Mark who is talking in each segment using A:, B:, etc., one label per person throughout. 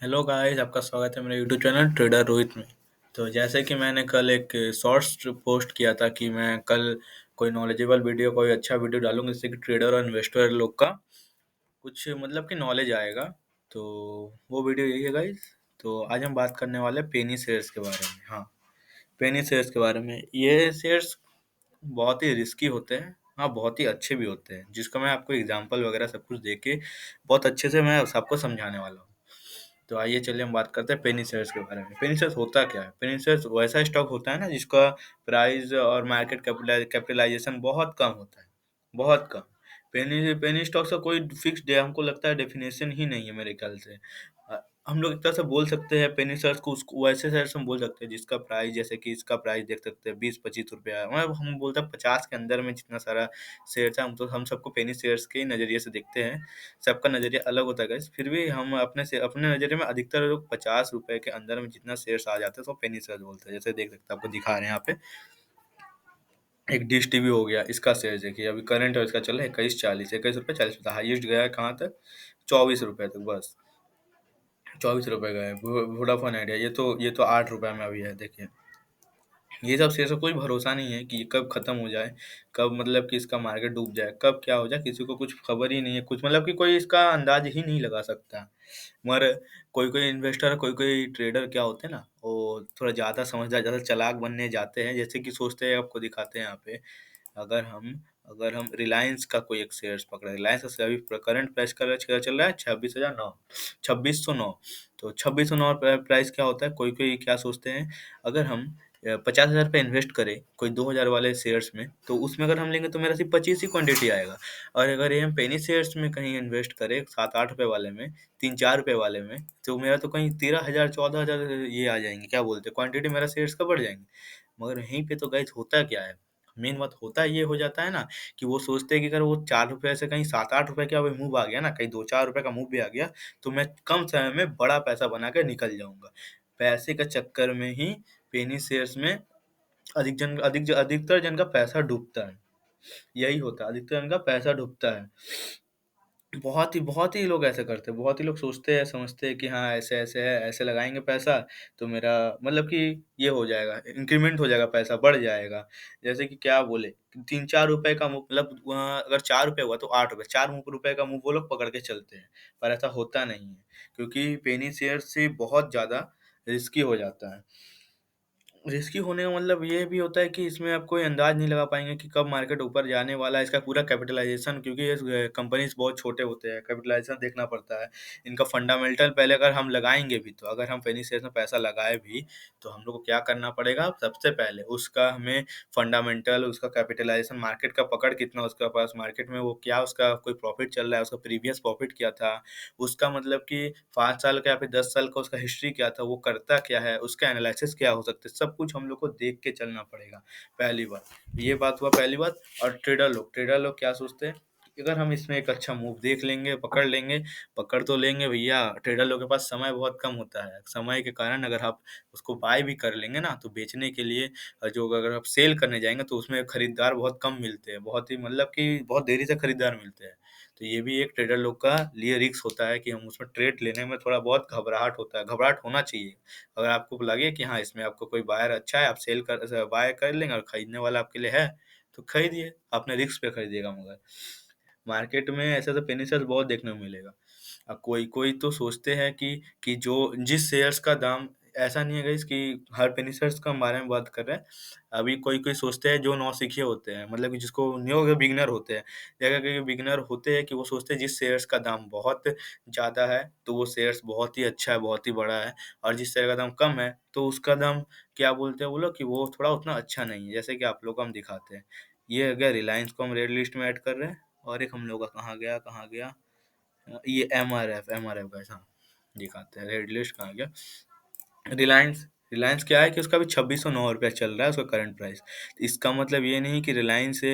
A: Hello guys, आपका स्वागत है मेरे यूट्यूब चैनल ट्रेडर रोहित में। तो जैसे कि मैंने कल एक शॉर्ट्स पोस्ट किया था कि मैं कल कोई नॉलेजेबल वीडियो, कोई अच्छा वीडियो डालूंगा जिससे कि ट्रेडर और इन्वेस्टर लोग का कुछ मतलब कि नॉलेज आएगा। तो वो वीडियो यही है गाइस। तो आज हम बात करने वाले हैं पेनी शेयर्स के बारे में। हाँ, पेनी शेयर्स के बारे में। ये शेयर्स बहुत ही रिस्की होते हैं, हाँ बहुत ही अच्छे भी होते हैं, जिसका मैं आपको एग्जांपल वगैरह सब कुछ देके बहुत अच्छे से मैं सबको समझाने वाला हूँ। तो आइए चलिए हम बात करते हैं पेनी शेयर्स के बारे में। पेनी शेयर्स होता क्या है? पेनी शेयर्स वैसा स्टॉक होता है ना जिसका प्राइस और मार्केट कैपिटलाइजेशन बहुत कम होता है, बहुत कम। पेनी पेनी स्टॉक्स का कोई फिक्स डे हमको लगता है डेफिनेशन ही नहीं है मेरे ख्याल से। हम लोग एक तरह से बोल सकते हैं पेनी शेयर्स को, उसको वैसे शेयर्स हम बोल सकते हैं जिसका प्राइस, जैसे कि इसका प्राइस देख सकते हैं 20-25 रुपया, मतलब हम बोलते हैं 50 के अंदर में जितना सारा शेयर्स है, हम सबको पेनी शेयर्स के नज़रिए से देखते हैं। सबका नज़रिया अलग होता है गाइस, फिर भी हम अपने नज़रिए में अधिकतर लोग 50 रुपए के अंदर में जितना शेयर्स आ जाते हैं तो पेनी शेयर्स बोलते हैं। जैसे देख सकते हैं, आपको दिखा रहे हैं यहाँ पे एक डिश टीवी हो गया, इसका शेयर देखिए अभी करंट है, इसका चल रहा है 21.40, 21 रुपये 40 पैसा, हाईएस्ट गया है कहाँ तक? 24 रुपये तक, बस 24 रुपये गए। वोडाफोन आइडिया, ये तो 8 रुपये में अभी है, देखिए। ये सब शेयर का कोई भरोसा नहीं है कि ये कब खत्म हो जाए, कब मतलब कि इसका मार्केट डूब जाए, कब क्या हो जाए, किसी को कुछ खबर ही नहीं है, कुछ मतलब कि कोई इसका अंदाज ही नहीं लगा सकता। मगर कोई कोई इन्वेस्टर, कोई कोई ट्रेडर क्या होते हैं ना, वो थोड़ा ज़्यादा समझदार, ज़्यादा चालाक बनने जाते हैं। जैसे कि सोचते हैं, आपको दिखाते हैं यहाँ पे, अगर हम अगर हम रिलायंस का कोई एक शेयर्स पकड़े, रिलायंस का अभी करंट प्राइस का चल रहा है 26,009, 2609। तो 2609 प्राइस क्या होता है, कोई कोई क्या सोचते हैं, अगर हम 50,000 रुपये इन्वेस्ट करें कोई 2,000 वाले शेयर्स में, तो उसमें अगर हम लेंगे तो मेरा सिर्फ 25 ही क्वांटिटी आएगा। और अगर ये हम पेनी शेयर्स में कहीं इन्वेस्ट करें 7-8 रुपए वाले में, 3-4 रुपए वाले में, तो मेरा तो कहीं 13,000 14,000 ये आ जाएंगे, क्या बोलते हैं, क्वांटिटी मेरा शेयर्स का बढ़ जाएंगे। मगर यहीं पे तो गाइस होता क्या है, मेन बात होता ये हो जाता है ना, कि वो सोचते हैं कि अगर वो 4 रुपए से कहीं 7-8 रुपए का भी मूव आ गया ना, कहीं 2-4 रुपए का मूव भी आ गया, तो मैं कम समय में बड़ा पैसा बना के निकल जाऊंगा। पैसे के चक्कर में ही पेनी शेयर्स में अधिकतर जन का पैसा डूबता है। यही होता है, अधिकतर जन का पैसा डूबता है। बहुत ही लोग ऐसा करते हैं, बहुत ही लोग सोचते हैं, समझते हैं कि हाँ, ऐसे-ऐसे है, ऐसे लगाएँगे पैसा तो मेरा मतलब कि ये हो जाएगा, इंक्रीमेंट हो जाएगा, पैसा बढ़ जाएगा। जैसे कि क्या बोले, 3-4 रुपए का मूव, मतलब अगर 4 रुपए हुआ तो 8 रुपए, 4 रुपए का मूव वो लोग पकड़ के चलते हैं। पर ऐसा होता नहीं है, क्योंकि पेनी शेयर से बहुत ज़्यादा रिस्की हो जाता है। रिस्की होने का मतलब ये भी होता है कि इसमें आप कोई अंदाज़ नहीं लगा पाएँगे कि कब मार्केट ऊपर जाने वाला है, इसका पूरा कैपिटलाइज़ेशन, क्योंकि ये कंपनीज़ बहुत छोटे होते हैं, कैपिटलाइज़ेशन देखना पड़ता है। इनका फंडामेंटल पहले अगर हम लगाएँगे भी, तो अगर हम पेनी शेयर्स में पैसा लगाए भी, तो हम लोग को क्या करना पड़ेगा, सबसे पहले उसका हमें फंडामेंटल, उसका कैपिटलाइज़ेशन, मार्केट का पकड़ कितना उसके पास, मार्केट में वो क्या, उसका कोई प्रॉफ़िट चल रहा है, उसका प्रीवियस प्रॉफ़िट क्या था, उसका मतलब कि 5 साल का या फिर 10 साल का उसका हिस्ट्री क्या था, वो करता क्या है, उसका एनालिसिस क्या हो सकता है, सब कुछ हम लोग को देख के चलना पड़ेगा, पहली बात। ये बात हुआ पहली बात। और ट्रेडर लोग क्या सोचते हैं, कि अगर हम इसमें एक अच्छा मूव देख लेंगे, पकड़ तो लेंगे भैया, ट्रेडर लोग के पास समय बहुत कम होता है। समय के कारण अगर आप उसको बाय भी कर लेंगे ना, तो बेचने के लिए जो अगर आप सेल करने जाएँगे, तो उसमें खरीदार बहुत कम मिलते हैं, बहुत ही मतलब कि बहुत देरी से खरीदार मिलते हैं। तो ये भी एक ट्रेडर लोग का लिए रिस्क होता है कि हम उसमें ट्रेड लेने में थोड़ा बहुत घबराहट होता है, घबराहट होना चाहिए। अगर आपको लगे कि हाँ, इसमें आपको कोई बायर अच्छा है, आप बाय कर लेंगे और खरीदने वाला आपके लिए है, तो खरीदिए, अपने रिस्क पे खरीदिएगा। मगर मार्केट में ऐसे फिनिशर्स बहुत देखने को मिलेगा। अब कोई-कोई तो सोचते हैं कि जो जिस शेयर्स का दाम, ऐसा नहीं है गाइस कि हर फिनिशर्स का हम बारे में बात कर रहे हैं। अभी कोई-कोई सोचते हैं जो नौसिखिए होते हैं, मतलब कि जिसको न्यू बिगिनर होते हैं। या कई बिगिनर होते हैं कि वो सोचते हैं जिस शेयर्स का दाम बहुत ज़्यादा है, तो वो शेयर्स बहुत ही अच्छा है, बहुत ही बड़ा है, और जिस शेयर का दाम कम है, तो उसका दाम क्या बोलते हैं वो लोग, कि वो थोड़ा उतना अच्छा नहीं है। जैसे कि आप लोग को हम दिखाते हैं। ये अगर रिलायंस को हम रेड लिस्ट में ऐड कर रहे हैं, और एक हम लोग का कहाँ गया? ये एमआरएफ गाइस, हाँ, दिखाते हैं रेड लिस्ट कहाँ गया। रिलायंस रिलायंस क्या है कि उसका भी 2609 रुपया चल रहा है उसका करंट प्राइस। इसका मतलब ये नहीं कि रिलायंस है,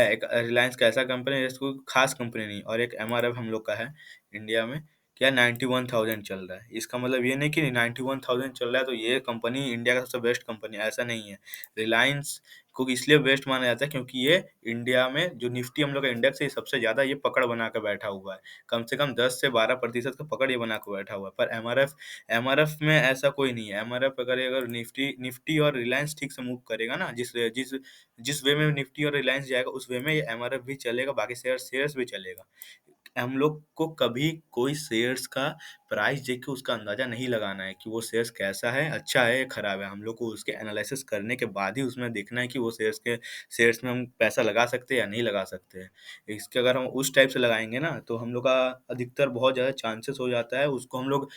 A: एक रिलायंस का ऐसा कंपनी है जिसको खास कंपनी नहीं, और एक एमआरएफ हम लोग का है इंडिया में, क्या 91,000 चल रहा है। इसका मतलब ये नहीं कि 91,000 चल रहा है तो ये कंपनी इंडिया का सबसे बेस्ट कंपनी है, ऐसा नहीं है। रिलायंस को इसलिए बेस्ट माना जाता है क्योंकि ये इंडिया में जो निफ्टी हम लोग का इंडेक्स है, ये सबसे ज़्यादा ये पकड़ बना के बैठा हुआ है। कम से कम 10 से 12% का पकड़ ये बना के बैठा हुआ है। पर एमआरएफ में ऐसा कोई नहीं है। एमआरएफ अगर निफ्टी निफ्टी और रिलायंस ठीक से मूव करेगा ना, जिस जिस जिस वे में निफ्टी और रिलायंस जाएगा उस वे में ये एमआरएफ भी चलेगा, बाकी शेयर्स भी चलेगा। हम लोग को कभी कोई शेयर्स का प्राइस देख के उसका अंदाजा नहीं लगाना है कि वो शेयर्स कैसा है, अच्छा है या खराब है। हम लोग को उसके एनालिसिस करने के बाद ही उसमें देखना है कि वो शेयर्स में हम पैसा लगा सकते हैं या नहीं लगा सकते हैं। इसके अगर हम उस टाइप से लगाएंगे ना तो हम लोग का अधिकतर बहुत ज़्यादा चांसेस हो जाता है, उसको हम लोग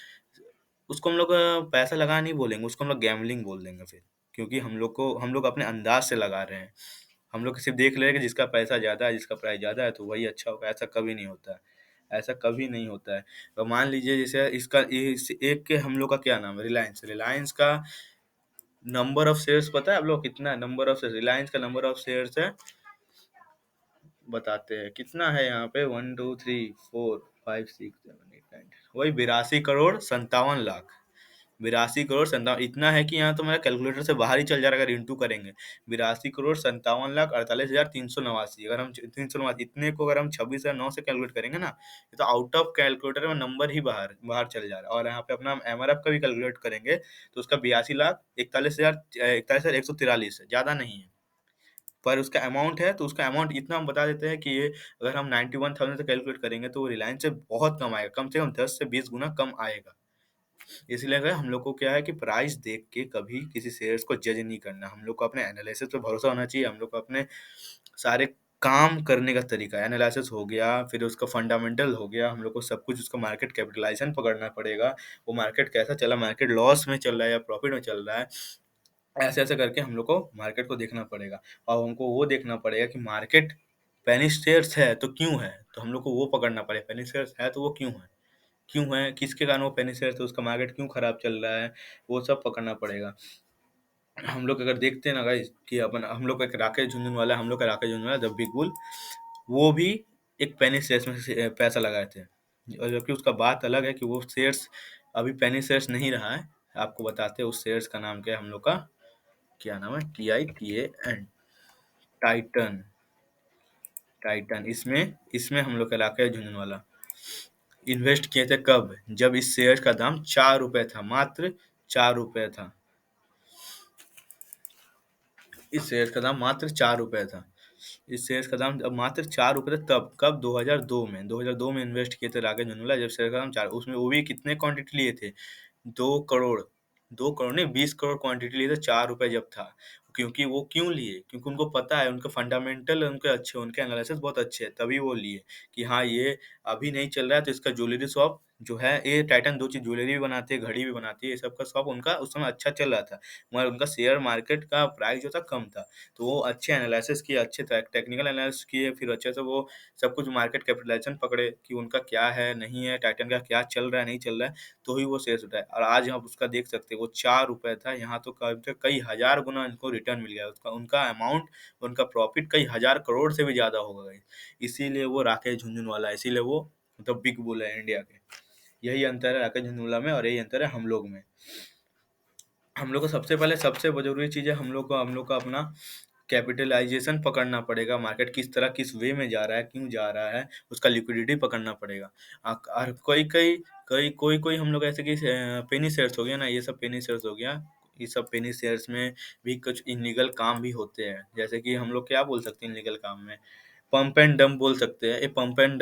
A: पैसा लगाना नहीं बोलेंगे, उसको हम लोग गैम्बलिंग बोल देंगे फिर। क्योंकि हम लोग अपने अंदाज से लगा रहे हैं। हम लोग सिर्फ देख ले रहे हैं कि जिसका पैसा ज़्यादा है, जिसका प्राइस ज़्यादा है तो वही अच्छा होगा, ऐसा कभी नहीं होता है। ऐसा कभी नहीं होता है। तो मान लीजिए जैसे इसका इस एक के हम लोग का क्या नाम है, रिलायंस। रिलायंस का नंबर ऑफ शेयर्स पता है आप लोग कितना है? नंबर ऑफ शेयर्स, रिलायंस का नंबर ऑफ शेयर्स है, बताते हैं कितना है यहाँ पे। 1 2 3 4 5 6 7 8 9 वही 82 करोड़ 57 लाख। 82 करोड़ 57, इतना है कि यहाँ तो मेरा कैलकुलेटर से बाहर ही चल जा रहा है अगर इंटू करेंगे। 82 करोड़ 57 लाख 48,389। अगर हम 389 इतने को अगर हम 26,009 से कैलकुलेट करेंगे ना, ये तो आउट ऑफ कैलकुलेटर में नंबर ही बाहर बाहर चल जा रहा है। और यहाँ पे अपना एमआरएफ का भी कैलकुलेट करेंगे तो उसका 82,41,41,143 है, ज्यादा नहीं है। पर उसका अमाउंट है तो उसका अमाउंट इतना हम बता देते हैं कि ये अगर हम 91,000 से कैलकुलेट करेंगे तो वो रिलायंस से बहुत कम आएगा, कम से कम 10 से 20 गुना कम आएगा। इसलिए अगर हम लोग को क्या है कि प्राइस देख के कभी किसी शेयर्स को जज नहीं करना। हम लोग को अपने एनालिसिस पे भरोसा होना चाहिए। हम लोग को अपने सारे काम करने का तरीका एनालिसिस हो गया, फिर उसका फंडामेंटल हो गया, हम लोग को सब कुछ उसका मार्केट कैपिटलाइजेशन पकड़ना पड़ेगा। वो मार्केट कैसा चला, मार्केट लॉस में चल रहा है या प्रॉफिट में चल रहा है, ऐसे-ऐसे करके हम लोग को मार्केट को देखना पड़ेगा। और हमको वो देखना पड़ेगा कि मार्केट पेनी शेयर्स है तो क्यों है? तो हम लोग को वो पकड़ना पड़ेगा, पेनी शेयर्स है तो वो क्यों है? क्यों है? किसके कारण वो पेनी शेयर्स है? उसका मार्केट क्यों खराब चल रहा है? वो सब पकड़ना पड़ेगा। हम लोग अगर देखते हैं ना गाइस कि अपन हम लोग का एक राकेश झुनझुनवाला, हम लोग का Rakesh Jhunjhunwala the big bull, वो भी एक पेनी शेयर्स में से पैसा लगाए थे। और जबकि उसका बात अलग है कि वो शेयर्स अभी पेनी शेयर्स नहीं रहा है। आपको बताते हैं उस शेयर्स का नाम क्या है हम लोग का। क्या नाम है? TITAN, Titan. टाइटन इसमें इसमें हम लोग का राकेश झुनझुनवाला इन्वेस्ट किए थे कब? जब इस शेयर का दाम 4 रुपए था, मात्र 4 रुपए था। इस शेयर का दाम मात्र 4 रुपए था। इस शेयर का दाम अब मात्र 4 रुपए था तब, कब? 2002 में। 2002 में इन्वेस्ट किए थे राकेश झुनझुनवाला, जब शेयर का दाम 4, उसमें वो भी कितने क्वांटिटी लिए थे? 2 करोड़। 2 करोड़ नहीं, 20 करोड़ क्वांटिटी लिए थे 4 रुपए जब था। क्योंकि वो क्यों लिए? क्योंकि उनको पता है, उनके फंडामेंटल उनके अच्छे, उनके एनालिसिस बहुत अच्छे हैं, तभी वो लिए कि हाँ ये अभी नहीं चल रहा है तो इसका ज्वेलरी शॉप जो है, ये टाइटन दो चीज ज्वेलरी भी बनाती है, घड़ी भी बनाती है, ये सब का शॉप उनका उस समय अच्छा चल रहा था, मगर उनका शेयर मार्केट का प्राइस जो था कम था। तो वो अच्छे एनालिसिस किए, अच्छे टेक्निकल एनालिसिस किए, फिर अच्छे से वो सब कुछ मार्केट कैपिटलाइजेशन पकड़े कि उनका क्या है नहीं है, टाइटन का क्या चल रहा है नहीं चल रहा है, तो ही वो शेयर्स उठाए। और आज आप उसका देख सकते हैं, वो 4 रुपए था, यहाँ तो कई हजार गुना इनको रिटर्न मिल गया। उसका उनका अमाउंट, उनका प्रॉफिट कई हजार करोड़ से भी ज्यादा होगा गाइस। इसीलिए वो राकेश झुनझुनवाला है, इसीलिए वो मतलब बिग बुल है इंडिया के। यही अंतर है राकेश झुनझुनवाला में और यही अंतर है हम लोग में। हम लोग को सबसे पहले सबसे जरूरी चीज़ है, हम लोग को अपना कैपिटलाइजेशन पकड़ना पड़ेगा। मार्केट किस तरह किस वे में जा रहा है, क्यों जा रहा है, उसका लिक्विडिटी पकड़ना पड़ेगा। और कोई कई कई कोई कोई हम लोग ऐसे कि पेनी शेयर्स हो गया ना, ये सब पेनी शेयर्स हो गया। ये सब पेनी शेयर्स में भी कुछ इलीगल काम भी होते हैं, जैसे कि हम लोग क्या बोल सकते हैं इलीगल काम में, पंप एंड डंप बोल सकते हैं। ये पंप एंड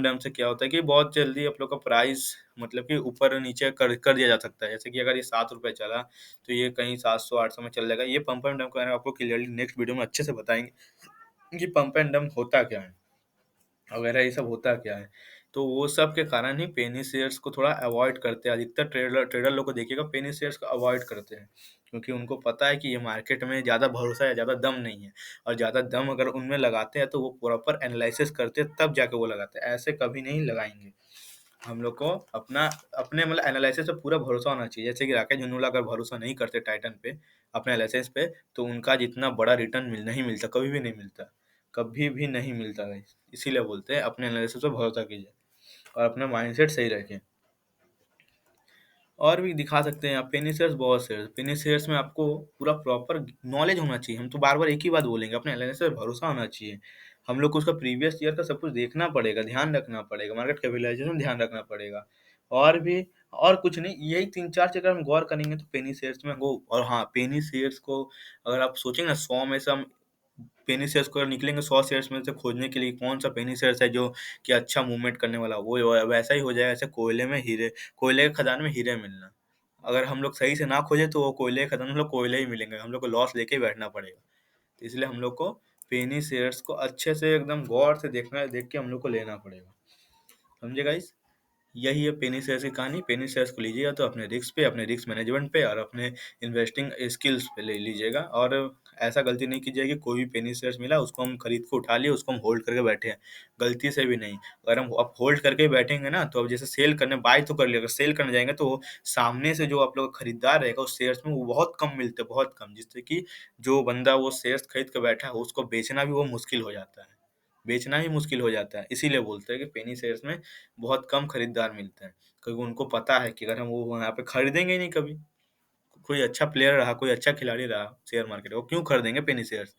A: डंप से क्या होता है कि बहुत जल्दी आप लोग का प्राइस मतलब कि ऊपर नीचे कर दिया जा सकता है। जैसे कि अगर ये 7 रुपए चला तो ये कहीं 700 800 में चल जाएगा। ये पंप एंड डंप का आपको क्लियरली नेक्स्ट वीडियो में अच्छे से बताएंगे कि पंप एंड डंप होता क्या है, वगैरह ये सब होता क्या है। तो वो सब के कारण ही पेनी शेयर्स को थोड़ा अवॉइड करते हैं। अधिकतर ट्रेडर ट्रेडर लोग को देखिएगा पेनी शेयर्स को अवॉइड करते हैं, क्योंकि उनको पता है कि ये मार्केट में ज़्यादा भरोसा या ज़्यादा दम नहीं है। और ज़्यादा दम अगर उनमें लगाते हैं तो वो प्रॉपर एनालिसिस करते हैं तब जाके वो लगाते हैं, ऐसे कभी नहीं लगाएंगे। हम लोग को अपना अपने मतलब एनालिसिस पे पूरा भरोसा होना चाहिए। जैसे कि राकेश झुनझुनवाला अगर भरोसा नहीं करते टाइटन पे, अपने एनालिसिस पे, तो उनका जितना बड़ा रिटर्न नहीं मिलता, कभी भी नहीं मिलता, कभी भी नहीं मिलता गाइस। इसीलिए बोलते हैं अपने एनालिसिस पे भरोसा कीजिए। और अपना माइंडसेट सही रखें। और भी दिखा सकते हैं आप, पेनी शेयर्स, बहुत शेयर्स, पेनी शेयर्स में आपको पूरा प्रॉपर नॉलेज होना चाहिए। हम तो बार बार एक ही बात बोलेंगे, अपने एनालिसिस पर भरोसा होना चाहिए। हम लोग को उसका प्रीवियस ईयर का सब कुछ देखना पड़ेगा, ध्यान रखना पड़ेगा, मार्केट कैपिटलाइजेशन ध्यान रखना पड़ेगा। और भी, और कुछ नहीं, यही तीन चार चीज अगर हम गौर करेंगे तो पेनी शेयर्स में वो। और हाँ, पेनी शेयर्स को अगर आप सोचेंगे ना, 100 में से हम पेनी शेयर्स को अगर निकलेंगे 100 शेयर्स में से खोजने के लिए कौन सा पेनी शेयर्स है जो कि अच्छा मूवमेंट करने वाला, वो वैसा ही हो जाएगा जैसे कोयले में हीरे, कोयले के खदान में हीरे मिलना। अगर हम लोग सही से ना खोजे तो वो कोयले के खदान में हम लोग कोयले ही मिलेंगे, हम लोग को लॉस लेके ही बैठना पड़ेगा। तो इसलिए हम लोग को पेनी शेयर्स को अच्छे से एकदम गौर से देखना, देख के हम लोग को लेना पड़ेगा। समझे गाइस? यही है पेनी शेयर्स की कहानी। पेनी शेयर्स को लीजिएगा तो अपने रिस्क पे, अपने रिस्क मैनेजमेंट पे और अपने इन्वेस्टिंग स्किल्स पे ले लीजिएगा। और ऐसा गलती नहीं कीजिएगा कि कोई भी पेनी शेयर्स मिला उसको हम खरीद के उठा लिए, उसको हम होल्ड करके बैठे हैं, गलती से भी नहीं। अगर हम अब होल्ड करके बैठेंगे ना, तो अब जैसे सेल करने, बाय तो कर लिया, अगर सेल करने जाएंगे तो वो सामने से जो आप लोग खरीदार रहेगा उस शेयर्स में, वो बहुत कम मिलते हैं, बहुत कम, जिससे कि जो बंदा वो शेयर्स खरीद के बैठा है उसको बेचना भी वो मुश्किल हो जाता है, बेचना ही मुश्किल हो जाता है। इसीलिए बोलते हैं कि पेनी शेयर्स में बहुत कम खरीदार मिलते हैं, क्योंकि उनको पता है कि अगर हम वो वहाँ पे खरीदेंगे ही नहीं कभी, कोई अच्छा प्लेयर रहा, कोई अच्छा खिलाड़ी रहा शेयर मार्केट, वो क्यों खरीदेंगे पेनी शेयर्स?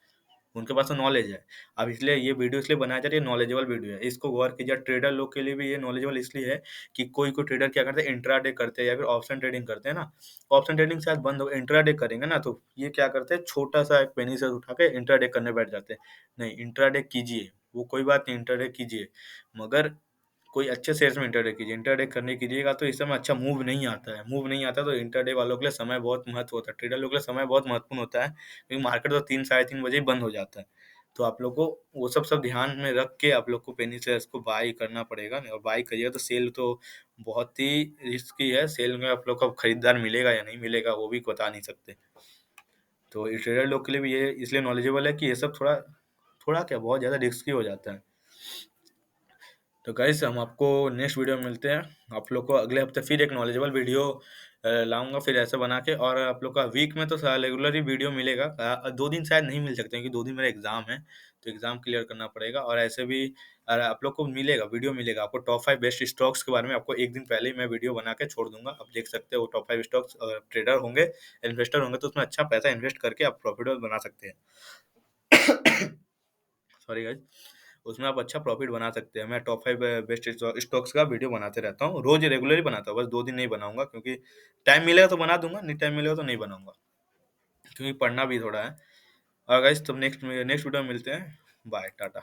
A: उनके पास तो नॉलेज है। अब इसलिए ये वीडियो इसलिए बनाया जा रही है, नॉलेजेबल वीडियो है, इसको गौर कीजिए। ट्रेडर लोग के लिए भी ये नॉलेजेबल इसलिए है कि कोई कोई ट्रेडर क्या करते हैं, इंट्राडे करते हैं या फिर ऑप्शन ट्रेडिंग करते हैं ना। ऑप्शन ट्रेडिंग शायद बंद हो, इंट्राडे करेंगे ना, तो ये क्या करते हैं, छोटा सा एक पेनी शेयर उठा के इंट्राडे करने बैठ जाते हैं। नहीं, इंट्राडे कीजिए, वो कोई बात नहीं, इंट्राडे कीजिए, मगर कोई अच्छे शेयर्स में इंटरडे कीजिए। इंटरडे करने कीजिएगा तो इस समय अच्छा मूव नहीं आता है, मूव नहीं आता तो इंटरडे वालों के लिए समय बहुत महत्व होता है, ट्रेडर लोगों के लिए समय बहुत महत्वपूर्ण होता है, क्योंकि मार्केट तो 3 साढ़े 3 बजे ही बंद हो जाता है। तो आप लोग को वो सब ध्यान में रख के आप लोग को पेनी शेयर्स को बाय करना पड़ेगा। और बाय करिएगा तो सेल तो बहुत ही रिस्की है, सेल में आप लोग को खरीदार मिलेगा या नहीं मिलेगा वो भी बता नहीं सकते। तो ये ट्रेडर लोग के लिए भी ये इसलिए नॉलेजेबल है कि ये सब थोड़ा थोड़ा क्या, बहुत ज़्यादा रिस्की हो जाता है। तो गाइस, हम आपको नेक्स्ट वीडियो में मिलते हैं। आप लोग को अगले हफ्ते फिर एक नॉलेजेबल वीडियो लाऊंगा फिर ऐसे बना के। और आप लोग का वीक में तो रेगुलर ही वीडियो मिलेगा, 2 दिन शायद नहीं मिल सकते क्योंकि 2 दिन मेरा एग्जाम है, तो एग्जाम क्लियर करना पड़ेगा। और ऐसे भी आप लोग को मिलेगा, वीडियो मिलेगा आपको, टॉप 5 बेस्ट स्टॉक्स के बारे में आपको एक दिन पहले ही मैं वीडियो बना के छोड़ दूंगा। आप देख सकते हो टॉप 5 स्टॉक्स, ट्रेडर होंगे, इन्वेस्टर होंगे तो उसमें अच्छा पैसा इन्वेस्ट करके आप प्रॉफिटेबल बना सकते हैं। सॉरी गाइस, उसमें आप अच्छा प्रॉफिट बना सकते हैं। मैं टॉप 5 बेस्ट स्टॉक्स का वीडियो बनाते रहता हूँ, रोज रेगुलर ही बनाता हूँ, बस 2 दिन नहीं बनाऊंगा क्योंकि टाइम मिलेगा तो बना दूंगा, नहीं टाइम मिलेगा तो नहीं बनाऊंगा, क्योंकि पढ़ना भी थोड़ा है। और गाइस, तुम नेक्स्ट नेक्स्ट वीडियो में मिलते हैं। बाय, टाटा।